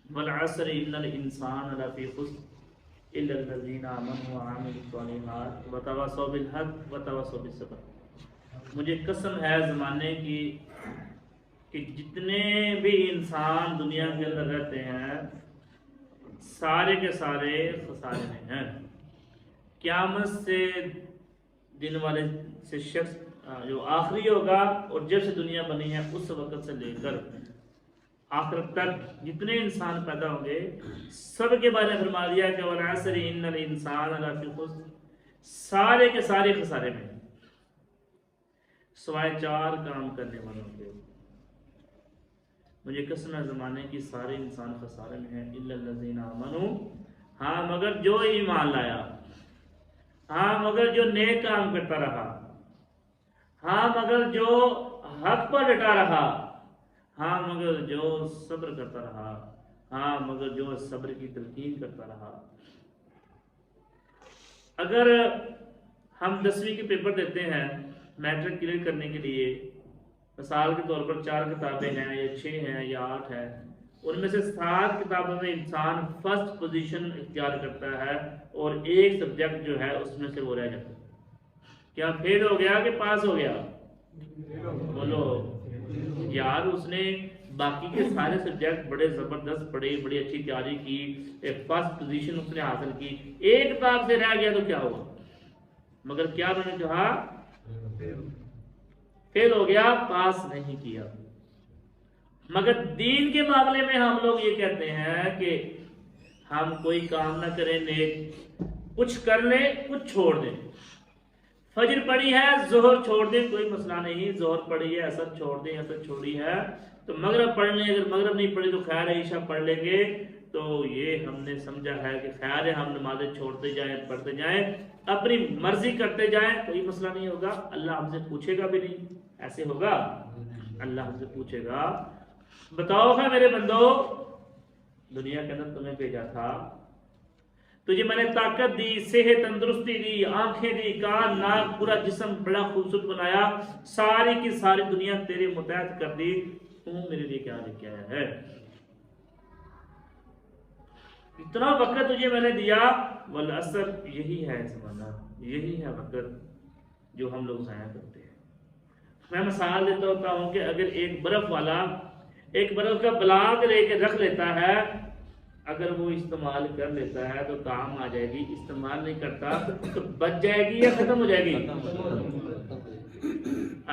والعصر ان الانسان لفی خسر الا الذین آمنوا وعملوا الصالحات وتواصوا بالحق وتواصوا بالصبر۔ مجھے قسم ہے زمانے کی کہ جتنے بھی انسان دنیا کے اندر رہتے ہیں سارے کے سارے خسارے میں ہیں۔ قیامت سے دن والے سے شخص جو آخری ہوگا اور جب سے دنیا بنی ہے اس وقت سے لے کر آخرت تک جتنے انسان پیدا ہوں گے سب کے بارے میں فرما دیا کہ والعصر ان الانسان لفی خسر، سارے کے سارے خسارے میں سوائے 4 کام کرنے والوں کے۔ مجھے قسم ہے زمانے کی سارے انسان خسارے میں ہیں الا الذین آمنوا، ہاں مگر جو ایمان لایا، ہاں مگر جو نیک کام کرتا رہا، ہاں مگر جو حق پر ڈٹا رہا، ہاں مگر جو صبر کرتا رہا، ہاں مگر جو صبر کی تلقین کرتا رہا۔ اگر ہم 10ویں کے پیپر دیتے ہیں میٹرک کلیئر کرنے کے لیے، مثال کے طور پر 4 کتابیں ہیں یا 6 ہیں یا 8 ہیں، ان میں سے 7 کتابوں میں انسان فرسٹ پوزیشن اختیار کرتا ہے اور ایک سبجیکٹ جو ہے اس میں سے وہ رہ جاتا ہے، کیا فیل ہو گیا کہ پاس ہو گیا؟ بولو یار، اس نے باقی کے سارے سبجیکٹ بڑے زبردست پڑھے، بڑی اچھی تیاری کی، ایک فرسٹ پوزیشن اس نے حاصل کی، ایک کتاب سے رہ گیا تو کیا ہوا؟ مگر کیا میں نے کہا فیل ہو گیا، پاس نہیں کیا۔ مگر دین کے معاملے میں ہم لوگ یہ کہتے ہیں کہ ہم کوئی کام نہ کریں نیک، کچھ کر لیں کچھ چھوڑ دیں۔ فجر پڑھی ہے ظہر چھوڑ دیں کوئی مسئلہ نہیں، ظہر پڑھی ہے اثر چھوڑ دیں، اثر چھوڑی ہے تو مغرب پڑھ لیں، اگر مغرب نہیں پڑھی تو خیر ہے عشاء پڑھ لیں گے۔ تو یہ ہم نے سمجھا ہے کہ خیر ہے ہم نمازیں چھوڑتے جائیں، پڑھتے جائیں، اپنی مرضی کرتے جائیں، کوئی مسئلہ نہیں ہوگا، اللہ ہم سے پوچھے گا بھی نہیں۔ ایسے ہوگا؟ اللہ ہم سے پوچھے گا بتاؤ ہے میرے بندو، دنیا کے اندر تمہیں بھیجا تھا، تجھے میں نے طاقت دی، صحت، تندرستی دی، آنکھیں دی، کان، ناک، پورا جسم بڑا خوبصورت بنایا، ساری کی ساری دنیا تیرے متحد کر دی، تو میرے لیے کیا لے کے آیا ہے؟ اتنا وقت تجھے میں نے دیا، والعصر یہی ہے زمانہ، یہی ہے وقت جو ہم لوگ ضائع کرتے ہیں۔ میں مثال دیتا ہوتا ہوں کہ اگر ایک برف والا ایک برف کا بلاک لے کے رکھ لیتا ہے، اگر وہ استعمال کر لیتا ہے تو کام آ جائے گی، استعمال نہیں کرتا تو بچ جائے گی یا ختم ہو جائے گی؟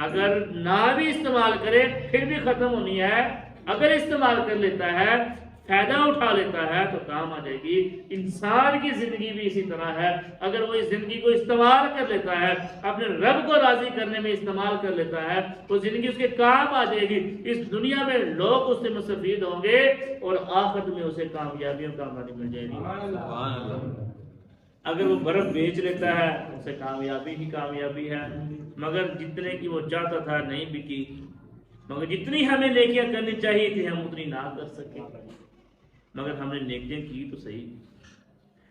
اگر نہ بھی استعمال کرے پھر بھی ختم ہونی ہے، اگر استعمال کر لیتا ہے، فائدہ اٹھا لیتا ہے تو کام آ جائے گی۔ انسان کی زندگی بھی اسی طرح ہے، اگر وہ اس زندگی کو استعمال کر لیتا ہے، اپنے رب کو راضی کرنے میں استعمال کر لیتا ہے تو زندگی اس کے کام آ جائے گی۔ اس دنیا میں لوگ اس سے مستفید ہوں گے اور آخرت میں اسے کامیابی اور کامیابی مل جائے گی۔ اگر وہ برف بیچ لیتا ہے اسے کامیابی ہی کامیابی ہے، مگر جتنے کی وہ چاہتا تھا نہیں بکی، مگر جتنی ہمیں نیکیاں کرنی چاہیے تھی ہم اتنی نہ کر سکے، مگر ہم نے نیکیاں کی تو صحیح،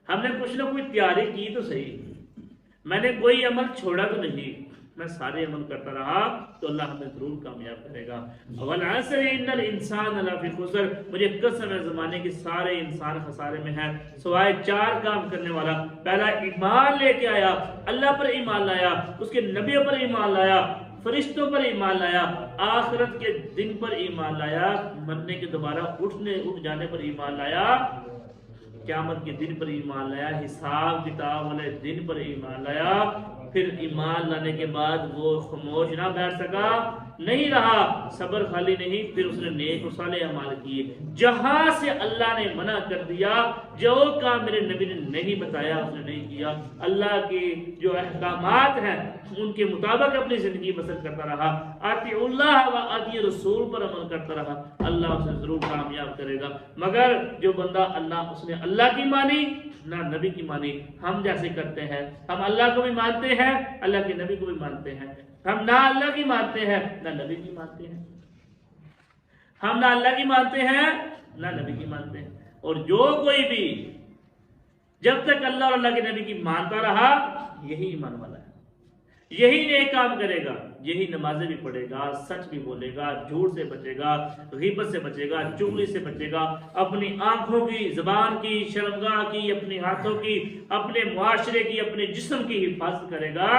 ہم نے کچھ نہ کوئی تیاری کی تو صحیح، میں نے کوئی عمل چھوڑا تو نہیں، میں سارے عمل کرتا رہا تو اللہ ہمیں ضرور کامیاب کرے گا۔ والعصر ان الانسان لفی خسر، مجھے قسم ہے زمانے کی سارے انسان خسارے میں ہیں سوائے 4 کام کرنے والا۔ پہلا ایمان لے کے آیا، اللہ پر ایمان لایا، اس کے نبیوں پر ایمان لایا، فرشتوں پر ایمان لایا، آخرت کے دن پر ایمان لایا، مرنے کے دوبارہ اٹھ جانے پر ایمان لایا، قیامت کے دن پر ایمان لایا، حساب کتاب والے دن پر ایمان لایا۔ پھر ایمان لانے کے بعد وہ خاموش نہ بیٹھ سکا، نہیں رہا، صبر خالی نہیں، پھر اس نے نیک و صالح اعمال کیے۔ جہاں سے اللہ نے منع کر دیا، جو کام میرے نبی نے نہیں بتایا اس نے نہیں کیا، اللہ کے جو احکامات ہیں ان کے مطابق اپنی زندگی بسر کرتا رہا، آتی اللہ و آتی رسول پر عمل کرتا رہا، اللہ اسے ضرور کامیاب کرے گا۔ مگر جو بندہ اس نے اللہ کی مانی نہ نبی کی مانی، ہم جیسے کرتے ہیں، ہم اللہ کو بھی مانتے ہیں اللہ کے نبی کو بھی مانتے ہیں، ہم نہ اللہ کی مانتے ہیں نہ نبی کی مانتے ہیں، ہم نہ اللہ کی مانتے ہیں نہ نبی کی مانتے ہیں۔ اور جو کوئی بھی جب تک اللہ اور اللہ کے نبی کی مانتا رہا یہی ایمان والا ہے، یہی نیک کام کرے گا۔ یہی نمازیں بھی پڑھے گا، سچ بھی بولے گا، جھوٹ سے بچے گا، غیبت سے بچے گا، چغلی سے بچے گا، اپنی آنکھوں کی، زبان کی، شرمگاہ کی، اپنے ہاتھوں کی، اپنے معاشرے کی، اپنے جسم کی حفاظت کرے گا،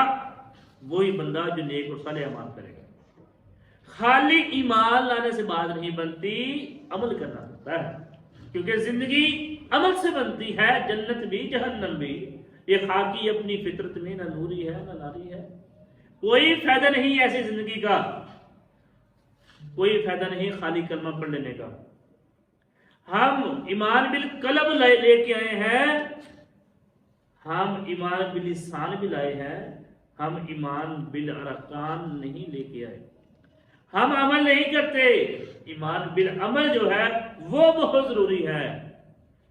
وہی بندہ جو نیک اور صالح اعمال کرے گا۔ خالی ایمان لانے سے بات نہیں بنتی، عمل کرنا پڑتا ہے، کیونکہ زندگی عمل سے بنتی ہے، جنت بھی جہنم بھی۔ یہ خاکی اپنی فطرت میں نہ نوری ہے نہ ناری ہے، کوئی فائدہ نہیں ایسی زندگی کا، کوئی فائدہ نہیں خالی کلمہ پڑھ لینے کا۔ ہم ایمان بالقلب لے کے آئے ہیں، ہم ایمان باللسان بھی لائے ہیں، ہم ایمان بالارکان نہیں لے کے آئے۔ ہم عمل نہیں کرتے، ایمان بالعمل جو ہے وہ بہت ضروری ہے۔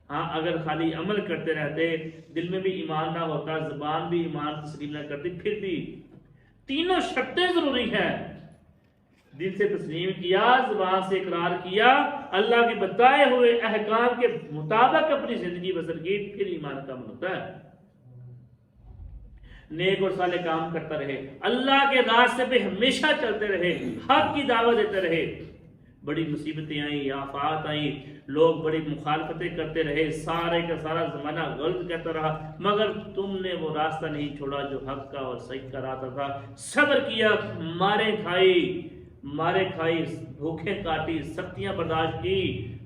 ہاں اگر خالی عمل کرتے رہتے، دل میں بھی ایمان نہ ہوتا، زبان بھی ایمان تسلیم نہ کرتی، پھر بھی تینوں شرطیں ضروری ہیں۔ دل سے تسلیم کیا، زبان سے اقرار کیا، اللہ کے بتائے ہوئے احکام کے مطابق اپنی زندگی بسر کی، پھر ایمان کا عمل ہوتا ہے۔ نیک اور صالح کام کرتا رہے، اللہ کے راستے پہ ہمیشہ چلتے رہے، حق کی دعوت دیتے رہے۔ بڑی مصیبتیں آئیں، آفات آئیں، لوگ بڑی مخالفتیں کرتے رہے، سارے کا سارا زمانہ غلط کہتا رہا، مگر تم نے وہ راستہ نہیں چھوڑا جو حق کا اور صحیح کا راستہ تھا۔ صبر کیا، مارے کھائی، بھوکیں کاٹی، سختیاں برداشت کی،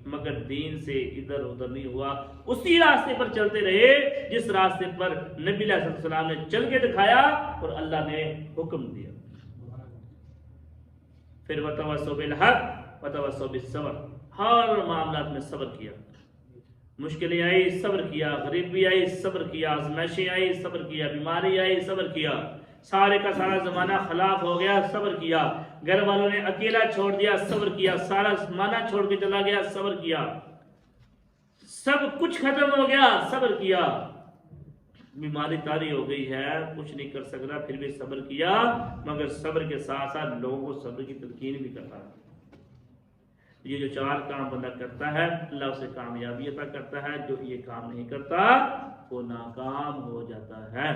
مگر دین سے ادھر ادھر نہیں ہوا، اسی راستے پر چلتے رہے جس راستے پر نبی علیہ السلام نے چل کے دکھایا اور اللہ نے حکم دیا۔ پھر وتواصوا بالحق وتواصوا بالصبر، ہر معاملات میں صبر کیا، مشکلیں آئی صبر کیا، غریبی آئی صبر کیا، آزمائشیں آئی صبر کیا، بیماری آئی صبر کیا، سارے کا سارا زمانہ خلاف ہو گیا صبر کیا، گھر والوں نے اکیلا چھوڑ دیا صبر کیا، سارا زمانہ چھوڑ کے چلا گیا صبر کیا، سب کچھ ختم ہو گیا صبر کیا، بیماری طاری ہو گئی ہے، کچھ نہیں کر سکتا، پھر بھی صبر کیا، مگر صبر کے ساتھ ساتھ لوگوں کو صبر کی تلقین بھی کرتا ہے۔ یہ جو چار کام بندہ کرتا ہے اللہ اسے کامیابی عطا کرتا ہے، جو یہ کام نہیں کرتا وہ ناکام ہو جاتا ہے۔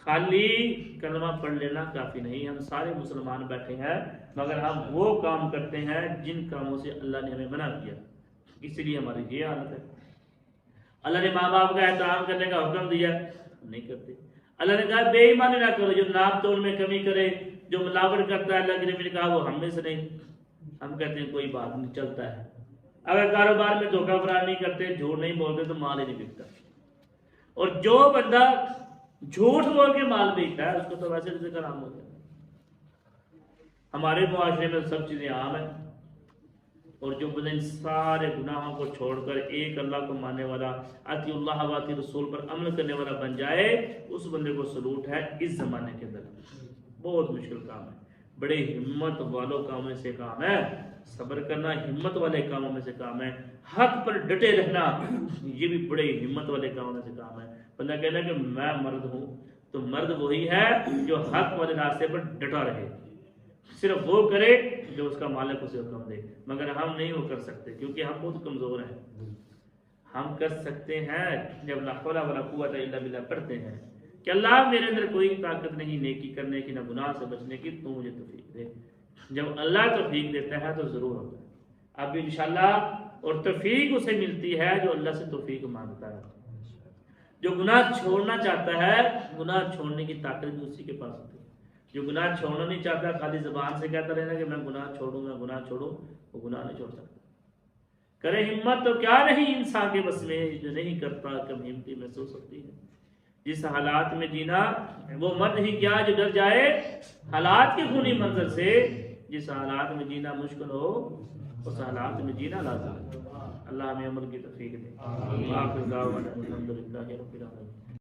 خالی کلمہ پڑھ لینا کافی نہیں، ہم سارے مسلمان بیٹھے ہیں مگر ہم وہ کام کرتے ہیں جن کاموں سے اللہ نے ہمیں منع کیا، اس لیے ہماری یہ حالت ہے۔ اللہ نے ماں باپ کا احترام کرنے کا حکم دیا، نہیں کرتے۔ اللہ نے کہا بے ایمانی نہ کرو، جو ناپ تول میں کمی کرے، جو ملاوٹ کرتا ہے، اللہ کے نبی نے کہا وہ ہم میں سے نہیں۔ ہم کہتے ہیں کوئی بات نہیں، چلتا ہے۔ اگر کاروبار میں دھوکہ فراڈ نہیں کرتے، جھوٹ نہیں بولتے تو مال ہی نہیں بکتا، اور جو بندہ جھوٹ بول کے مال بیچتا ہے اس کو تو ویسے رزق حرام ہو جاتا ہے۔ ہمارے معاشرے میں سب چیزیں عام ہیں، اور جو بندہ ان سارے گناہوں کو چھوڑ کر ایک اللہ کو ماننے والا، اطیع اللہ و اطیع رسول پر عمل کرنے والا بن جائے، اس بندے کو سلوٹ ہے اس زمانے کے اندر۔ بہت مشکل کام ہے، بڑے ہمت والوں کاموں میں سے کام ہے، صبر کرنا ہمت والے کاموں میں سے کام ہے، حق پر ڈٹے رہنا یہ بھی بڑے ہمت والے کاموں میں سے کام ہے۔ بندہ کہنا کہ میں مرد ہوں، تو مرد وہی ہے جو حق والے راستے پر ڈٹا رہے، صرف وہ کرے جو اس کا مالک اسے حکم دے، مگر ہم نہیں وہ کر سکتے کیونکہ ہم بہت کمزور ہیں۔ ہم کر سکتے ہیں جب لا حول ولا قوت الا باللہ پڑھتے ہیں کہ اللہ میرے اندر کوئی طاقت نہیں نیکی کرنے کی، نہ گناہ سے بچنے کی، تو مجھے توفیق دے۔ جب اللہ توفیق دیتا ہے تو ضرور ہوتا ہے، اب انشاءاللہ، اور توفیق اسے ملتی ہے جو اللہ سے توفیق مانگتا ہے۔ جو گناہ چھوڑنا چاہتا ہے، گناہ چھوڑنے کی طاقت بھی اسی کے پاس ہوتی ہے۔ جو گناہ چھوڑنا نہیں چاہتا، خالی زبان سے کہتا رہنا کہ میں گناہ چھوڑوں میں گناہ چھوڑوں، وہ گناہ نہیں چھوڑ سکتا۔ کرے ہمت تو کیا نہیں انسان کے بس میں، جو نہیں کرتا کم ہمتی محسوس ہوتی ہے۔ جس حالات میں جینا، وہ مرد ہی کیا جو ڈر جائے حالات کے خونی منظر سے، جس حالات میں جینا مشکل ہو اس حالات میں جینا لازم ہے۔ اللہ ہمیں عمل کی توفیق دے۔ آخر دعوانا الحمدللہ رب العالمین۔